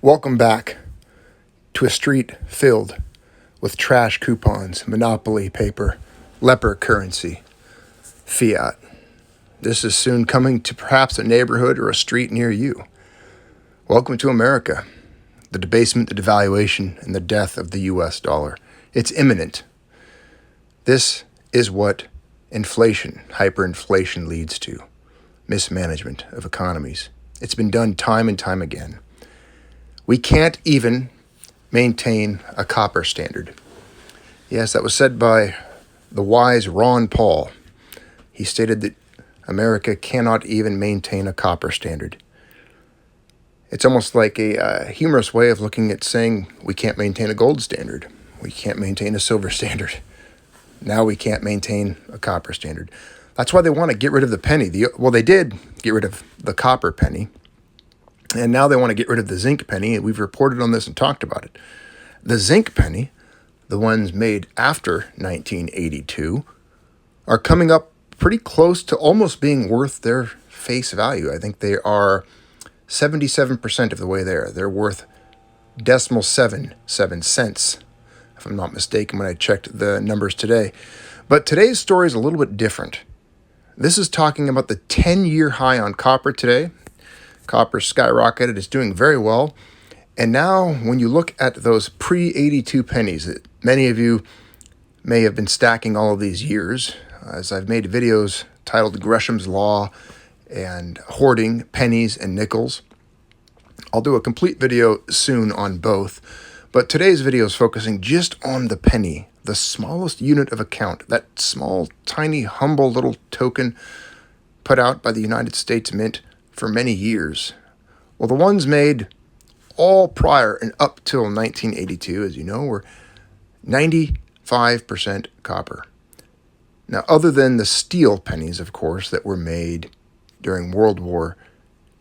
Welcome back to a street filled with trash coupons, monopoly paper, leper currency, fiat. This is soon coming to perhaps a neighborhood or a street near you. Welcome to America, the debasement, the devaluation, and the death of the US dollar. It's imminent. This is what inflation, hyperinflation leads to. Mismanagement of economies. It's been done time and time again. We can't even maintain a copper standard. Yes, that was said by the wise Ron Paul. He stated that America cannot even maintain a copper standard. It's almost like a humorous way of looking at saying we can't maintain a gold standard. We can't maintain a silver standard. Now we can't maintain a copper standard. That's why they want to get rid of the penny. They did get rid of the copper penny. And now they want to get rid of the zinc penny, and we've reported on this and talked about it. The zinc penny, the ones made after 1982, are coming up pretty close to almost being worth their face value. I think they are 77% of the way there. They're worth 0.77 cents, if I'm not mistaken, when I checked the numbers today. But today's story is a little bit different. This is talking about the 10-year high on copper today. Copper skyrocketed, it's doing very well. And now when you look at those pre-82 pennies that many of you may have been stacking all of these years, as I've made videos titled Gresham's Law and Hoarding Pennies and Nickels. I'll do a complete video soon on both, but today's video is focusing just on the penny, the smallest unit of account, that small, tiny, humble little token put out by the United States Mint for many years. Well, the ones made all prior and up till 1982, as you know, were 95% copper. Now, other than the steel pennies, of course, that were made during World War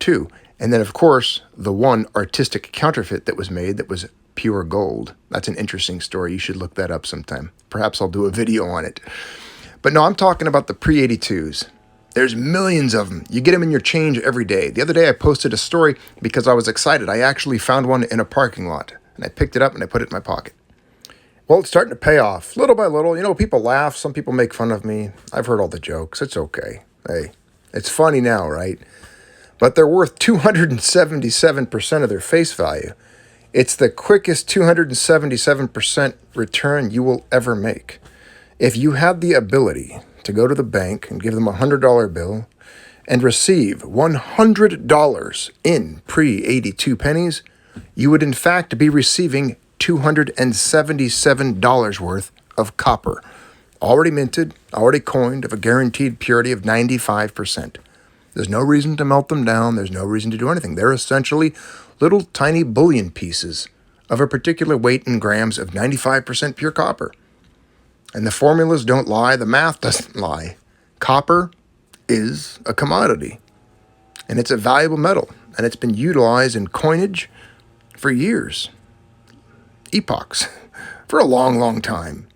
II, and then, of course, the one artistic counterfeit that was made that was pure gold. That's an interesting story. You should look that up sometime. Perhaps I'll do a video on it. But no, I'm talking about the pre-82s. There's millions of them. You get them in your change every day. The other day I posted a story because I was excited. I actually found one in a parking lot, and I picked it up and I put it in my pocket. Well, it's starting to pay off, little by little. You know, people laugh. Some people make fun of me. I've heard all the jokes. It's okay. Hey, it's funny now, right? But they're worth 277% of their face value. It's the quickest 277% return you will ever make. If you had the ability to go to the bank and give them a $100 bill and receive $100 in pre-82 pennies, you would in fact be receiving $277 worth of copper, already minted, already coined, of a guaranteed purity of 95%. There's no reason to melt them down. There's no reason to do anything. They're essentially little tiny bullion pieces of a particular weight in grams of 95% pure copper. And the formulas don't lie. The math doesn't lie. Copper is a commodity, and it's a valuable metal, and it's been utilized in coinage for years, epochs, for a long, long time.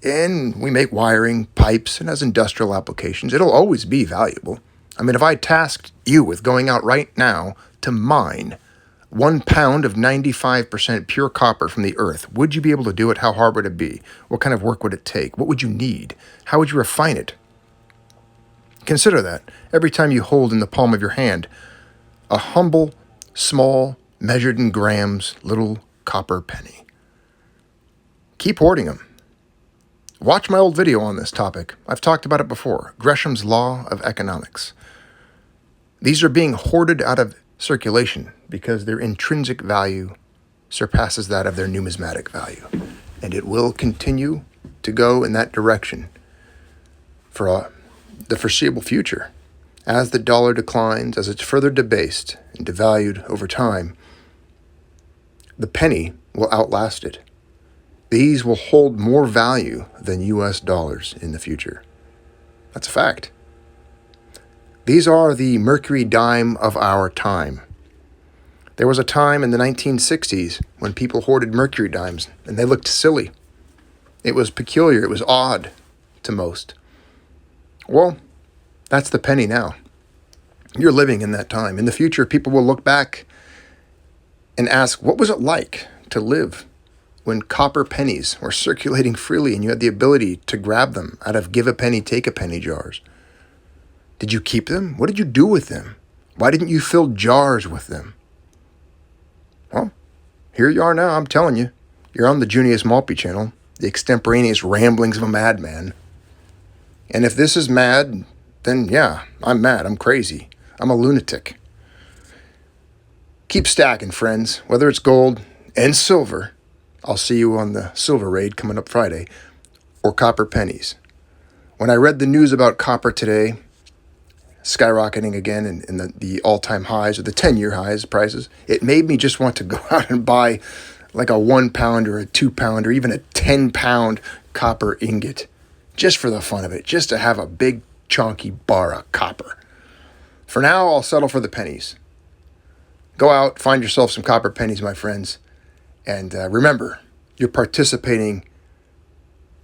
And we make wiring, pipes, and has industrial applications. It'll always be valuable. I mean, if I tasked you with going out right now to mine 1 pound of 95% pure copper from the earth, would you be able to do it? How hard would it be? What kind of work would it take? What would you need? How would you refine it? Consider that every time you hold in the palm of your hand a humble, small, measured in grams, little copper penny. Keep hoarding them. Watch my old video on this topic. I've talked about it before. Gresham's Law of Economics. These are being hoarded out of circulation because their intrinsic value surpasses that of their numismatic value. And it will continue to go in that direction for the foreseeable future. As the dollar declines, as it's further debased and devalued over time, the penny will outlast it. These will hold more value than US dollars in the future. That's a fact. These are the mercury dime of our time. There was a time in the 1960s when people hoarded mercury dimes, and they looked silly. It was peculiar. It was odd to most. Well, that's the penny now. You're living in that time. In the future, people will look back and ask, what was it like to live when copper pennies were circulating freely and you had the ability to grab them out of give a penny, take a penny jars? Did you keep them? What did you do with them? Why didn't you fill jars with them? Well, here you are now, I'm telling you. You're on the Junius Maltby channel, the extemporaneous ramblings of a madman. And if this is mad, then yeah, I'm mad, I'm crazy, I'm a lunatic. Keep stacking, friends, whether it's gold and silver. I'll see you on the silver raid coming up Friday, or copper pennies. When I read the news about copper today, skyrocketing again in the all-time highs or the 10-year highs prices, it made me just want to go out and buy like a 1 pound or a 2 pound or even a 10-pound copper ingot, just for the fun of it, just to have a big chunky bar of copper. For now, I'll settle for the pennies. Go out, find yourself some copper pennies, my friends, and remember, you're participating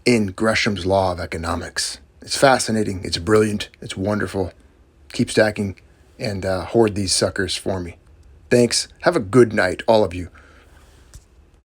in Gresham's law of economics. It's fascinating, it's brilliant, it's wonderful. Keep stacking and hoard these suckers for me. Thanks. Have a good night, all of you.